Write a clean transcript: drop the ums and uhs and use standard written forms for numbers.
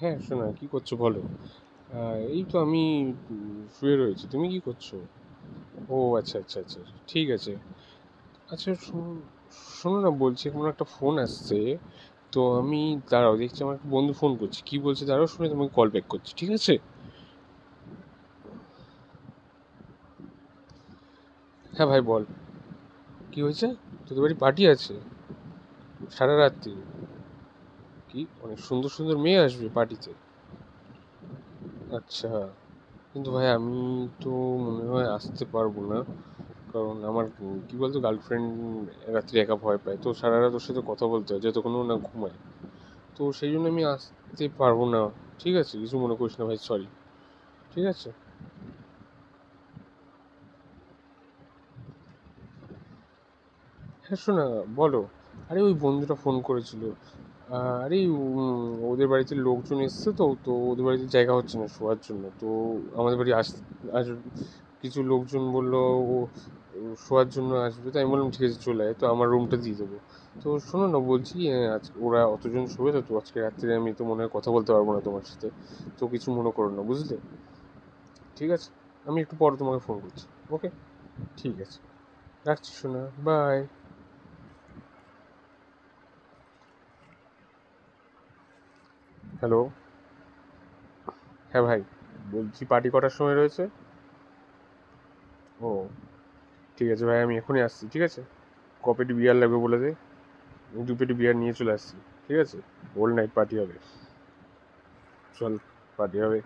হ্যাঁ, শোনা কি করছো বলো। এই তো আমি শুয়ে রয়েছি। তুমি কি করছো? ও আচ্ছা আচ্ছা আচ্ছা, ঠিক আছে। আচ্ছা শোনো না, বলছি কোনো একটা ফোন আসছে। তো আমি দাঁড়াও, দেখছি আমার একটা বন্ধু ফোন করছি, কি বলছে দাঁড়াও, শুনে তোমাকে কল ব্যাক করছি, ঠিক আছে? হ্যাঁ ভাই বল, কি হয়েছে? তোদের বাড়ি পার্টি আছে সারা রাত্রি? কি অনেক সুন্দর সুন্দর মেয়ে আসবে পার্টিতে? আচ্ছা, কিন্তু ভাই আমি তো মনে হয় আসতে পারবো না। কারণ আমার কি বলতো, গার্লফ্রেন্ড রাত্রি একা ভয় পায়, তো সারা রাত ওর সাথে কথা বলতে হয় যতক্ষণ ও না ঘুমায়। তো সেই জন্য আমি আসতে পারবো না। ঠিক আছে, কিছু মনে করিস না ভাই, সরি। ঠিক আছে। হ্যাঁ শোনা, বলো। আরে ওই বন্ধুটা ফোন করেছিল। আরে ওদের বাড়িতে লোকজন এসছে, তো তো ওদের বাড়িতে জায়গা হচ্ছে না শোয়ার জন্য, তো আমাদের বাড়ি আস কিছু লোকজন বললো ও ও শোয়ার জন্য আসবে, তাই আমি বললাম ঠিক আছে চলে আয়, তো আমার রুমটা দিয়ে দেবো। তো শোনো না, বলছি আজ ওরা অতজন শোবে, তো আজকে রাত্রে আমি তো মনে হয় কথা বলতে পারবো না তোমার সাথে। তো কিছু মনে করো না, বুঝলে? ঠিক আছে, আমি একটু পরে তোমাকে ফোন করছি। ওকে, ঠিক আছে, রাখছি শোনা, বাই। হ্যালো। হ্যাঁ ভাই, বলছি পার্টি কটার সময় রয়েছে? ও ঠিক আছে ভাই, আমি এখনই আসছি, ঠিক আছে? ক পেটি বিয়ার লাগবে বলে দে, আমি 2 পেটি বিয়ার নিয়ে চলে আসছি। ঠিক আছে, হোল নাইট পার্টি হবে। চল, পার্টি হবে।